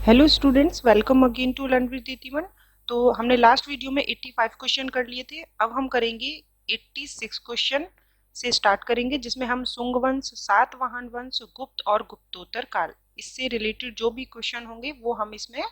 Hello students, welcome again to learn with दीतिवन। तो हमने लास्ट वीडियो में 85 क्वेश्चन कर लिए थे। अब हम करेंगे 86 क्वेश्चन से स्टार्ट करेंगे, जिसमें हम सुंग वंश, सातवाहन वंश, गुप्त और गुप्तोत्तर काल, इससे रिलेटेड जो भी क्वेश्चन होंगे वो हम इसमें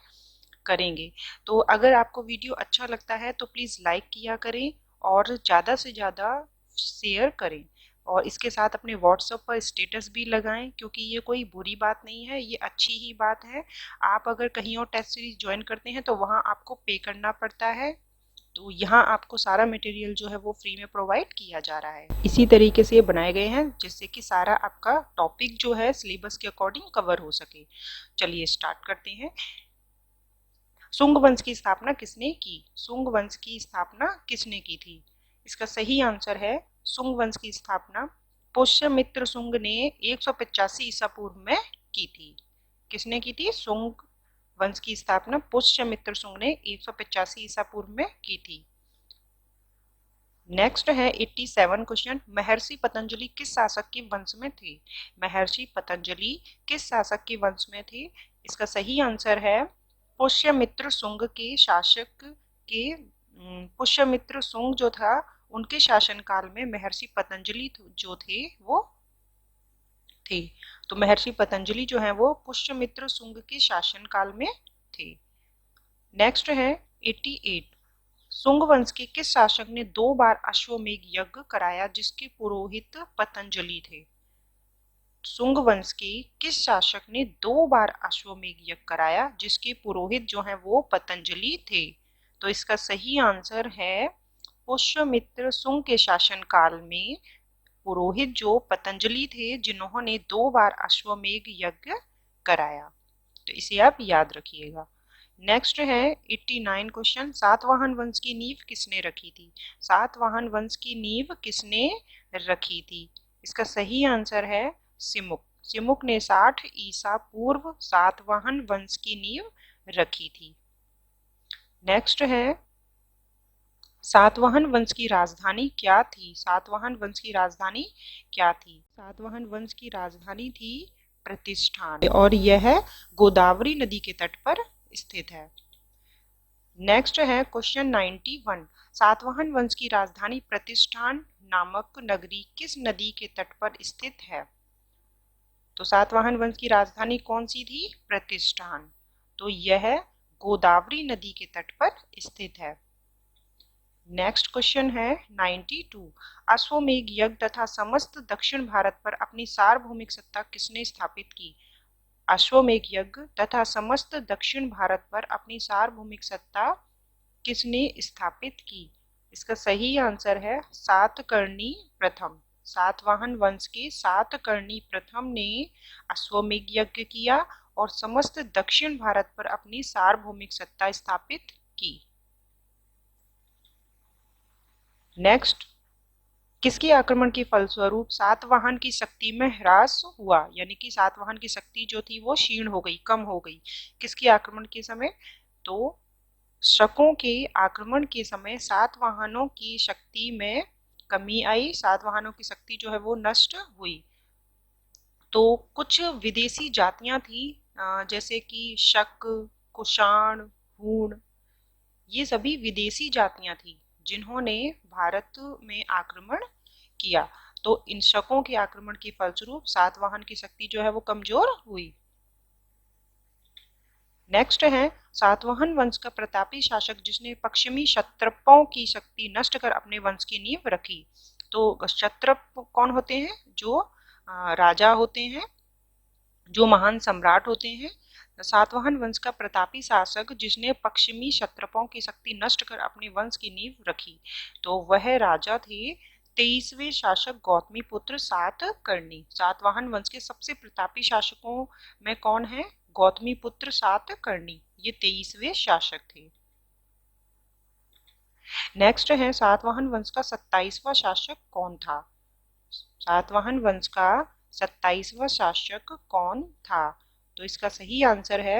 करेंगे। तो अगर आपको वीडियो अच्छा लगता है तो प्लीज़ लाइक किया करें और ज़्यादा से ज़्यादा शेयर करें, और इसके साथ अपने व्हाट्सएप पर स्टेटस भी लगाएं, क्योंकि ये कोई बुरी बात नहीं है, ये अच्छी ही बात है। आप अगर कहीं और टेस्ट सीरीज ज्वाइन करते हैं तो वहाँ आपको पे करना पड़ता है, तो यहाँ आपको सारा मटेरियल जो है वो फ्री में प्रोवाइड किया जा रहा है। इसी तरीके से ये बनाए गए हैं जिससे कि सारा आपका टॉपिक जो है सिलेबस के अकॉर्डिंग कवर हो सके। चलिए स्टार्ट करते हैं। सुंग वंश की स्थापना किसने की? सुंग वंश की स्थापना किसने की थी? इसका सही आंसर है, सुंग वंश की स्थापना पुष्यमित्र सुंग ने 185 ईसा पूर्व में की थी। किसने की थी? सुंग वंश की स्थापना पुष्यमित्र सुंग ने 185 ईसा पूर्व में की थी। नेक्स्ट है 87 क्वेश्चन। महर्षि पतंजलि किस शासक के वंश में थे? महर्षि पतंजलि किस शासक के वंश में थे? इसका सही आंसर है पुष्यमित्र सुंग के शासक के। पुष्यमित्र सुंग जो था, उनके शासनकाल में महर्षि पतंजलि जो थे वो थे। तो महर्षि पतंजलि जो है वो पुष्यमित्र सुंग के शासनकाल में थे। नेक्स्ट है 88। सुंग वंश के किस शासक ने 2 बार अश्वमेध यज्ञ कराया जिसके पुरोहित पतंजलि थे? सुंग वंश के किस शासक ने 2 बार अश्वमेध यज्ञ कराया जिसके पुरोहित जो है वो पतंजलि थे? तो इसका सही आंसर है पुष्यमित्र सुंग के शासन काल में पुरोहित जो पतंजलि थे, जिन्होंने 2 बार अश्वमेध यज्ञ कराया। तो इसे आप याद रखिएगा। नेक्स्ट है 89 क्वेश्चन। सातवाहन वंश की नींव किसने रखी थी? सातवाहन वंश की नींव किसने रखी थी? इसका सही आंसर है सिमुक। सिमुक ने 60 ईसा पूर्व सातवाहन वंश की नींव रखी थी। नेक्स्ट है सातवाहन वंश की राजधानी क्या थी? सातवाहन वंश की राजधानी क्या थी? सातवाहन वंश की राजधानी थी प्रतिष्ठान, और यह गोदावरी नदी के तट पर स्थित है। नेक्स्ट है क्वेश्चन 91। सातवाहन वंश की राजधानी प्रतिष्ठान नामक नगरी किस नदी के तट पर स्थित है? तो सातवाहन वंश की राजधानी कौन सी थी? प्रतिष्ठान। तो यह गोदावरी नदी के तट पर स्थित है। नेक्स्ट क्वेश्चन है 92। अश्वमेध यज्ञ तथा समस्त दक्षिण भारत पर अपनी सार्वभौमिक सत्ता किसने स्थापित की? अश्वमेध यज्ञ तथा समस्त दक्षिण भारत पर अपनी सार्वभौमिक सत्ता किसने स्थापित की? इसका सही आंसर है सातकर्णी प्रथम। सातवाहन वंश के सातकर्णी प्रथम ने अश्वमेध यज्ञ किया और समस्त दक्षिण भारत पर अपनी सार्वभौमिक सत्ता स्थापित की। नेक्स्ट, किसके आक्रमण के फलस्वरूप सातवाहन की शक्ति में ह्रास हुआ? यानी कि सातवाहन की शक्ति जो थी वो क्षीण हो गई, कम हो गई। किसके आक्रमण के समय? तो शकों के आक्रमण के समय सातवाहनों की शक्ति में कमी आई, सातवाहनों की शक्ति जो है वो नष्ट हुई। तो कुछ विदेशी जातियां थी, जैसे कि शक, कुषाण, हूण, ये सभी विदेशी जातियां थी जिन्होंने भारत में आक्रमण किया। तो इन शकों के आक्रमण के फलस्वरूप सातवाहन की शक्ति जो है वो कमजोर हुई। नेक्स्ट है सातवाहन वंश का प्रतापी शासक जिसने पश्चिमी क्षत्रपों की शक्ति नष्ट कर अपने वंश की नींव रखी। तो क्षत्रप कौन होते हैं? जो राजा होते हैं, जो महान सम्राट होते हैं। सातवाहन वंश का प्रतापी शासक जिसने पश्चिमी क्षत्रपों की शक्ति नष्ट कर अपने वंश की नींव रखी, तो वह राजा थे 23वें शासक गौतमीपुत्र सातकर्णी। सातवाहन वंश के सबसे प्रतापी शासकों में कौन है? गौतमीपुत्र सातकर्णी, ये 23वें शासक थे। नेक्स्ट है सातवाहन वंश का 27वां शासक कौन था? सातवाहन वंश का 27वां शासक कौन था? तो इसका सही आंसर है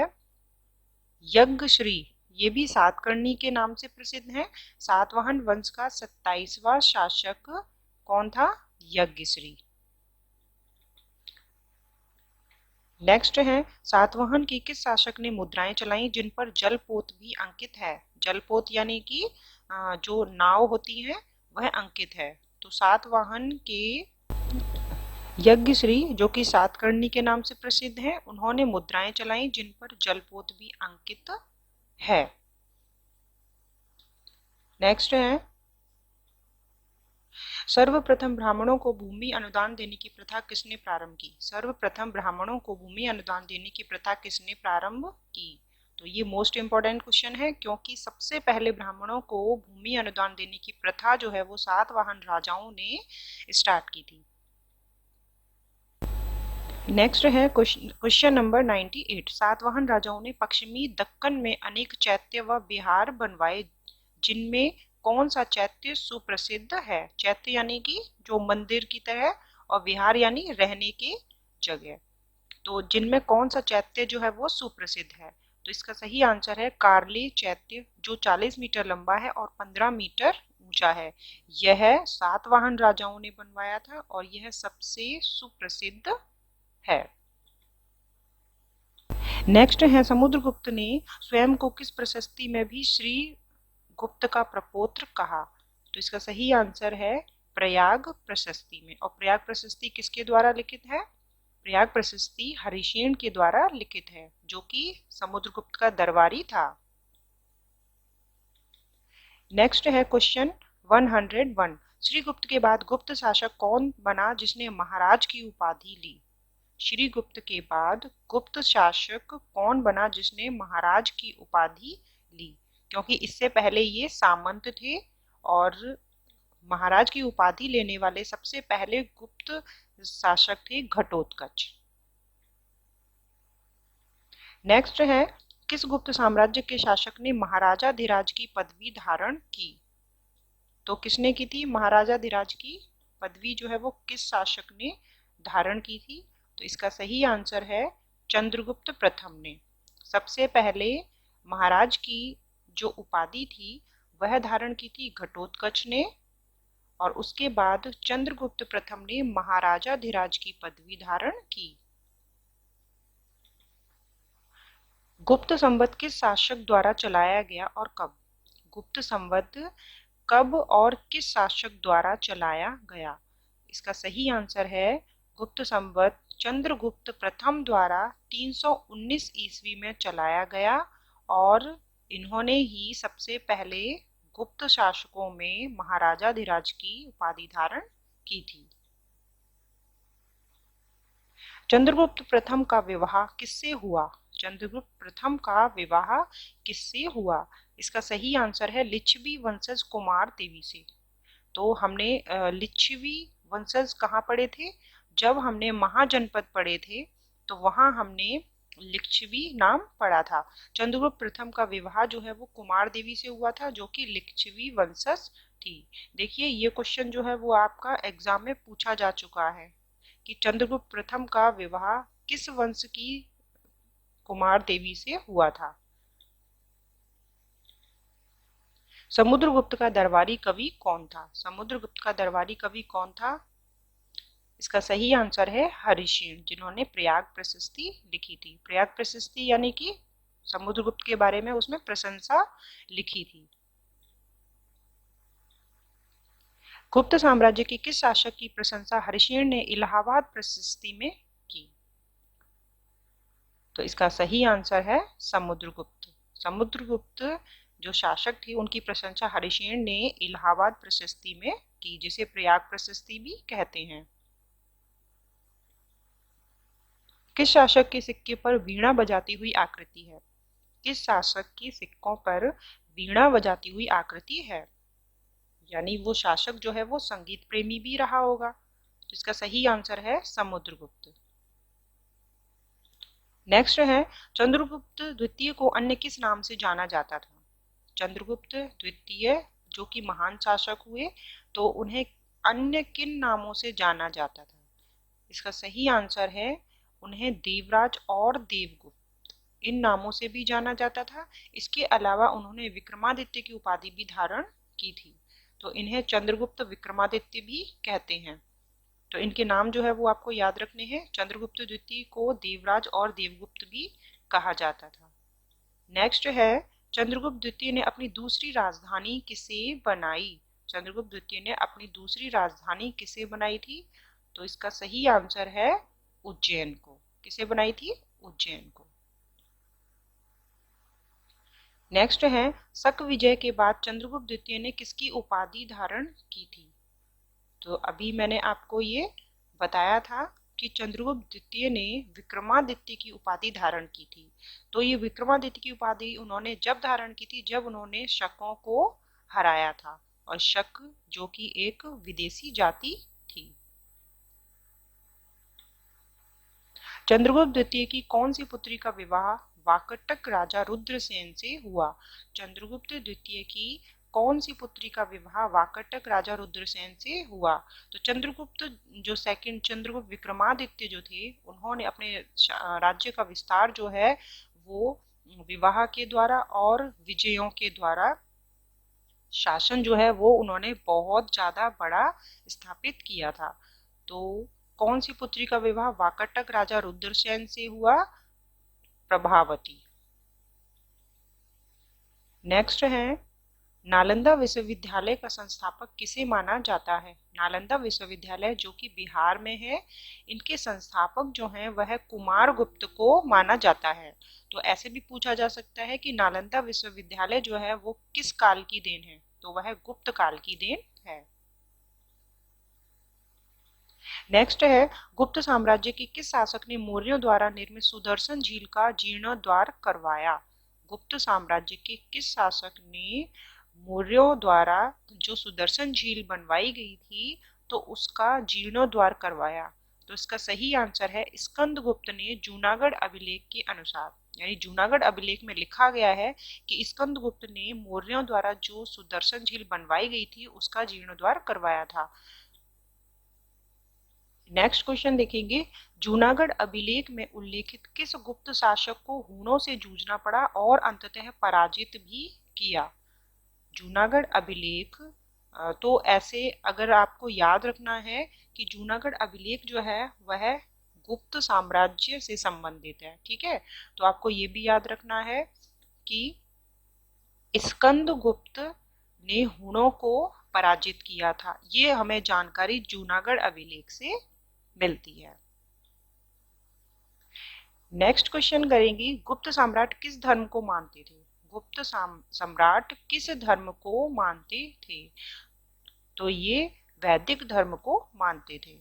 यज्ञश्री। ये भी सातकर्णी के नाम से प्रसिद्ध है। सातवाहन वंश का 27वां शासक कौन था? यज्ञश्री। नेक्स्ट है सातवाहन के किस शासक ने मुद्राएं चलाई जिन पर जलपोत भी अंकित है। जलपोत यानी कि जो नाव होती है वह अंकित है। तो सातवाहन के यज्ञश्री जो कि सातकर्णी के नाम से प्रसिद्ध है, उन्होंने मुद्राएं चलाई जिन पर जलपोत भी अंकित है। नेक्स्ट है सर्वप्रथम ब्राह्मणों को भूमि अनुदान देने की प्रथा किसने प्रारंभ की। सर्वप्रथम ब्राह्मणों को भूमि अनुदान देने की प्रथा किसने प्रारंभ की। तो ये मोस्ट इंपॉर्टेंट क्वेश्चन है क्योंकि सबसे पहले ब्राह्मणों को भूमि अनुदान देने की प्रथा जो है वो सातवाहन राजाओं ने स्टार्ट की थी। नेक्स्ट है क्वेश्चन नंबर 98। सातवाहन राजाओं ने पश्चिमी दक्कन में अनेक चैत्य व विहार बनवाए जिनमें कौन सा चैत्य सुप्रसिद्ध है। चैत्य यानी कि जो मंदिर की तरह और विहार यानी रहने के जगह। तो जिनमें कौन सा चैत्य जो है वो सुप्रसिद्ध है। तो इसका सही आंसर है कार्ले चैत्य जो 40 मीटर लंबा है और 15 मीटर ऊंचा है। यह सातवाहन राजाओं ने बनवाया था और यह सबसे सुप्रसिद्ध है। नेक्स्ट है समुद्रगुप्त ने स्वयं को किस प्रशस्ति में भी श्री गुप्त का प्रपौत्र कहा। तो इसका सही आंसर है प्रयाग प्रशस्ति में। और प्रयाग प्रशस्ति किसके द्वारा लिखित है। प्रयाग प्रशस्ति हरिशेन के द्वारा लिखित है जो कि समुद्रगुप्त का दरबारी था। नेक्स्ट है क्वेश्चन 101। श्रीगुप्त के बाद गुप्त शासक कौन बना जिसने महाराज की उपाधि ली। श्रीगुप्त के बाद गुप्त शासक कौन बना जिसने महाराज की उपाधि ली। क्योंकि इससे पहले ये सामंत थे और महाराज की उपाधि लेने वाले सबसे पहले गुप्त शासक थे घटोत्कच। नेक्स्ट है किस गुप्त साम्राज्य के शासक ने महाराजाधिराज की पदवी धारण की। तो किसने की थी महाराजाधिराज की पदवी जो है वो किस शासक ने धारण की थी। तो इसका सही आंसर है चंद्रगुप्त प्रथम ने। सबसे पहले महाराज की जो उपाधि थी वह धारण की थी घटोत्कच ने और उसके बाद चंद्रगुप्त प्रथम ने महाराजाधिराज की पदवी धारण की। गुप्त संवत किस शासक द्वारा चलाया गया और कब। गुप्त संवत कब और किस शासक द्वारा चलाया गया। इसका सही आंसर है गुप्त संवत चंद्रगुप्त प्रथम द्वारा 319 ईस्वी में चलाया गया और इन्होंने ही सबसे पहले गुप्त शासकों में महाराजाधिराज की उपाधि धारण की थी। चंद्रगुप्त प्रथम का विवाह किससे हुआ। चंद्रगुप्त प्रथम का विवाह किससे हुआ। इसका सही आंसर है लिच्छवी वंशज कुमार देवी से। तो हमने लिच्छवी वंशज कहाँ पढ़े थे। जब हमने महाजनपद पढ़े थे तो वहां हमने लिच्छवी नाम पढ़ा था। चंद्रगुप्त प्रथम का विवाह जो है वो कुमार देवी से हुआ था जो कि लिच्छवी वंशज थी। देखिए ये क्वेश्चन जो है वो आपका एग्जाम में पूछा जा चुका है कि चंद्रगुप्त प्रथम का विवाह किस वंश की कुमार देवी से हुआ था। समुद्रगुप्त का दरबारी कवि कौन था। समुद्रगुप्त का दरबारी कवि कौन था। इसका सही आंसर है हरिशेन जिन्होंने प्रयाग प्रशस्ति लिखी थी। प्रयाग प्रशस्ति यानी कि समुद्रगुप्त के बारे में उसमें प्रशंसा लिखी थी। गुप्त साम्राज्य के किस शासक की प्रशंसा हरिशेन ने इलाहाबाद प्रशस्ति में की। तो इसका सही आंसर है समुद्रगुप्त। समुद्रगुप्त जो शासक थे उनकी प्रशंसा हरिशेन ने इलाहाबाद प्रशस्ति में की जिसे प्रयाग प्रशस्ति भी कहते हैं। किस शासक के सिक्के पर वीणा बजाती हुई आकृति है। किस शासक के सिक्कों पर वीणा बजाती हुई आकृति है। यानी वो शासक जो है वो संगीत प्रेमी भी रहा होगा। तो इसका सही आंसर है समुद्रगुप्त। नेक्स्ट है चंद्रगुप्त द्वितीय को अन्य किस नाम से जाना जाता था। चंद्रगुप्त द्वितीय जो कि महान शासक हुए तो उन्हें अन्य किन नामों से जाना जाता था। इसका सही आंसर है उन्हें देवराज और देवगुप्त इन नामों से भी जाना जाता था। इसके अलावा उन्होंने विक्रमादित्य की उपाधि भी धारण की थी तो इन्हें चंद्रगुप्त विक्रमादित्य भी कहते हैं। तो इनके नाम जो है वो आपको याद रखने हैं। चंद्रगुप्त द्वितीय को देवराज और देवगुप्त भी कहा जाता था। नेक्स्ट है, चंद्रगुप्त द्वितीय ने अपनी दूसरी राजधानी किसे बनाई? चंद्रगुप्त द्वितीय ने अपनी दूसरी राजधानी किसे बनाई थी? तो इसका सही आंसर है उज्जैन को। किसे बनाई थी? उज्जैन को। नेक्स्ट है, शक विजय के बाद चंद्रगुप्त द्वितीय ने किसकी उपाधि धारण की थी? तो अभी मैंने आपको ये बताया था कि चंद्रगुप्त द्वितीय ने विक्रमादित्य की उपाधि धारण की थी। तो ये विक्रमादित्य की उपाधि उन्होंने जब धारण की थी जब उन्होंने शकों को हराया था, और शक जो कि एक विदेशी जाति थी। चंद्रगुप्त द्वितीय की कौन सी पुत्री का विवाह वाकटक राजा रुद्रसेन से हुआ? चंद्रगुप्त द्वितीय की कौन सी पुत्री का विवाह वाकटक राजा रुद्रसेन से हुआ? तो चंद्रगुप्त जो सेकंड चंद्रगुप्त विक्रमादित्य जो थे, उन्होंने अपने राज्य का विस्तार जो है वो विवाह के द्वारा और विजयों के द्वारा, शासन जो है वो उन्होंने बहुत ज्यादा बड़ा स्थापित किया था। तो कौन सी पुत्री का विवाह वाकटक राजा रुद्रसेन से हुआ? प्रभावती। नेक्स्ट है, नालंदा विश्वविद्यालय का संस्थापक किसे माना जाता है? नालंदा विश्वविद्यालय जो कि बिहार में है, इनके संस्थापक जो हैं वह कुमारगुप्त को माना जाता है। तो ऐसे भी पूछा जा सकता है कि नालंदा विश्वविद्यालय जो है वो किस काल की देन है? तो वह गुप्त काल की देन है। नेक्स्ट है, गुप्त साम्राज्य के किस शासक ने मौर्यों द्वारा निर्मित सुदर्शन झील का जीर्णोद्धार करवाया? गुप्त साम्राज्य के किस शासक ने मौर्यों द्वारा जो सुदर्शन झील बनवाई गई थी तो उसका जीर्णोद्धार करवाया? तो इसका सही आंसर है स्कंदगुप्त ने जूनागढ़ अभिलेख के अनुसार, यानी जूनागढ़ अभिलेख में लिखा गया है कि स्कंदगुप्त ने मौर्यों द्वारा जो सुदर्शन झील बनवाई गई थी उसका जीर्णोद्धार करवाया था। नेक्स्ट क्वेश्चन देखेंगे, जूनागढ़ अभिलेख में उल्लेखित किस गुप्त शासक को हूणों से जूझना पड़ा और अंततः पराजित भी किया? जूनागढ़ अभिलेख, तो ऐसे अगर आपको याद रखना है कि जूनागढ़ अभिलेख जो है वह गुप्त साम्राज्य से संबंधित है, ठीक है। तो आपको ये भी याद रखना है कि स्कंदगुप्त ने हूणों को पराजित किया था। ये हमें जानकारी जूनागढ़ अभिलेख से मिलती है। नेक्स्ट क्वेश्चन करेंगे, गुप्त सम्राट किस धर्म को मानते थे? गुप्त सम्राट किस धर्म को मानते थे? तो ये वैदिक धर्म को मानते थे।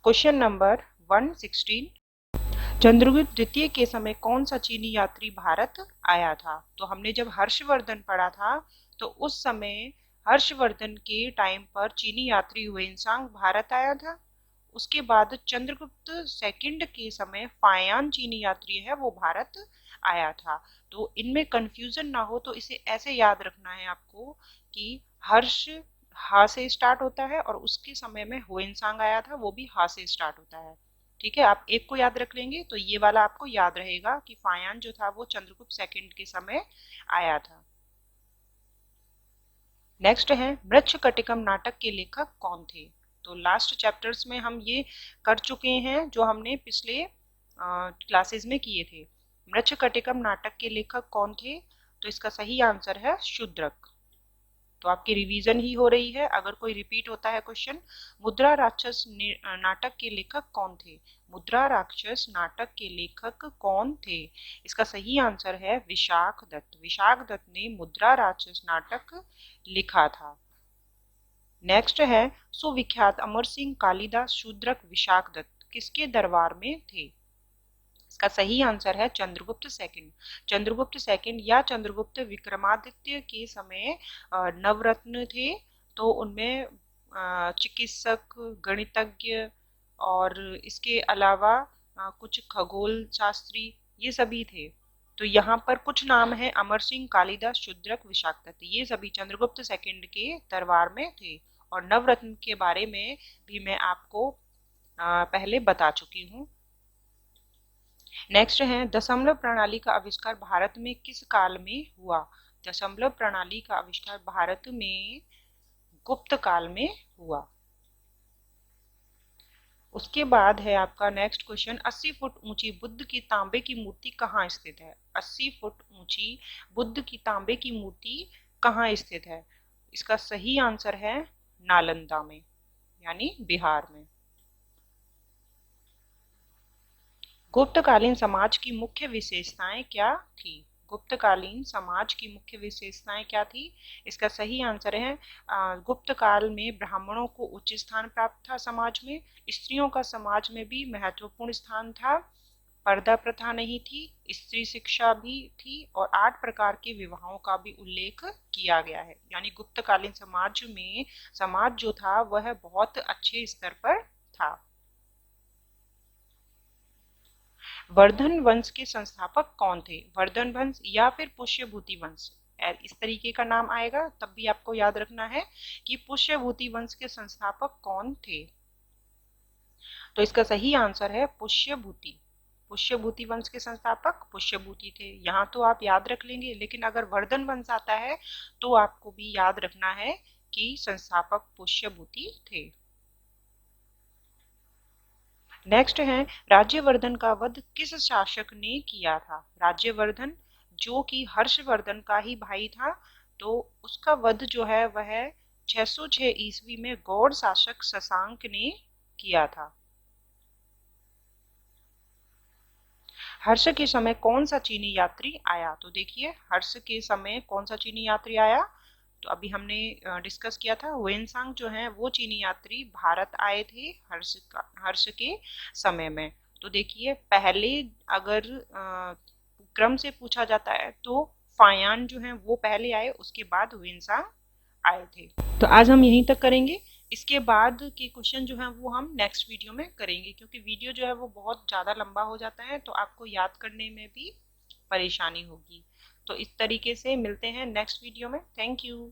क्वेश्चन नंबर 116, चंद्रगुप्त द्वितीय के समय कौन सा चीनी यात्री भारत आया था? तो हमने जब हर्षवर्धन पढ़ा था तो उस समय हर्षवर्धन के टाइम पर चीनी यात्री हुएनसांग भारत आया था। उसके बाद चंद्रगुप्त सेकंड के समय फायान चीनी यात्री है वो भारत आया था। तो इनमें कंफ्यूजन ना हो तो इसे ऐसे याद रखना है आपको कि हर्ष हा से स्टार्ट होता है और उसके समय में हुएनसांग आया था, वो भी हा से स्टार्ट होता है, ठीक है। आप एक को याद रख लेंगे तो ये वाला आपको याद रहेगा कि फायान जो था वो चंद्रगुप्त सेकंड के समय आया था। नेक्स्ट है, मृच्छकटिकम नाटक के लेखक कौन थे? तो लास्ट चैप्टर्स में हम ये कर चुके हैं जो हमने पिछले क्लासेस में किए थे। मृच्छकटिकम नाटक के लेखक कौन थे? तो इसका सही आंसर है शूद्रक। तो आपकी रिवीजन ही हो रही है अगर कोई रिपीट होता है क्वेश्चन। मुद्रा राक्षस नाटक के लेखक कौन थे? मुद्रा राक्षस नाटक के लेखक कौन थे? इसका सही आंसर है विशाख दत्त। विशाख दत्त ने मुद्रा राक्षस नाटक लिखा था। नेक्स्ट है, सुविख्यात अमर सिंह कालिदास शूद्रक विशाख दत्त किसके दरबार में थे? इसका सही आंसर है चंद्रगुप्त सेकंड। चंद्रगुप्त सेकंड या चंद्रगुप्त विक्रमादित्य के समय नवरत्न थे, तो उनमें चिकित्सक, गणितज्ञ और इसके अलावा कुछ खगोल शास्त्री, ये सभी थे। तो यहाँ पर कुछ नाम है अमर सिंह, कालिदास, शूद्रक, विशाख दत्त, ये सभी चंद्रगुप्त सेकंड के दरबार में थे। और नवरत्न के बारे में भी मैं आपको पहले बता चुकी हूँ। नेक्स्ट है, दशमलव प्रणाली का आविष्कार भारत में किस काल में हुआ? दशमलव प्रणाली का आविष्कार भारत में गुप्त काल में हुआ। उसके बाद है आपका नेक्स्ट क्वेश्चन, 80 फुट ऊंची बुद्ध की तांबे की मूर्ति कहाँ स्थित है? 80 फुट ऊंची बुद्ध की तांबे की मूर्ति कहाँ स्थित है? इसका सही आंसर है नालंदा में, यानी बिहार में। गुप्तकालीन समाज की मुख्य विशेषताएं क्या थी? गुप्तकालीन समाज की मुख्य विशेषताएं क्या थी? इसका सही आंसर है गुप्त काल में ब्राह्मणों को उच्च स्थान प्राप्त था समाज में, स्त्रियों का समाज में भी महत्वपूर्ण स्थान था, पर्दा प्रथा नहीं थी, स्त्री शिक्षा भी थी और 8 प्रकार के विवाहों का भी उल्लेख किया गया है। यानी गुप्तकालीन समाज में समाज जो था वह बहुत अच्छे स्तर पर था। वर्धन वंश के संस्थापक कौन थे? वर्धन वंश या फिर पुष्यभूति वंश, इस तरीके का नाम आएगा तब भी आपको याद रखना है कि पुष्यभूति वंश के संस्थापक कौन थे। तो इसका सही आंसर है पुष्यभूति। पुष्यभूति वंश के संस्थापक पुष्यभूति थे। यहाँ तो आप याद रख लेंगे, लेकिन अगर वर्धन वंश आता है तो आपको भी याद रखना है कि संस्थापक पुष्यभूति थे। नेक्स्ट है, राज्यवर्धन का वध किस शासक ने किया था? राज्यवर्धन जो कि हर्षवर्धन का ही भाई था, तो उसका वध जो है वह 606 ईस्वी में गौड़ शासक शशांक ने किया था। हर्ष के समय कौन सा चीनी यात्री आया? तो देखिए, हर्ष के समय कौन सा चीनी यात्री आया? तो अभी हमने डिस्कस किया था, हुएनसांग जो है वो चीनी यात्री भारत आए थे हर्ष के समय में। तो देखिए, पहले अगर क्रम से पूछा जाता है तो फायान जो है वो पहले आए, उसके बाद हुएनसांग आए थे। तो आज हम यहीं तक करेंगे। इसके बाद के क्वेश्चन जो है वो हम नेक्स्ट वीडियो में करेंगे, क्योंकि वीडियो जो है वो बहुत ज़्यादा लंबा हो जाता है तो आपको याद करने में भी परेशानी होगी। तो इस तरीके से मिलते हैं नेक्स्ट वीडियो में। Thank you.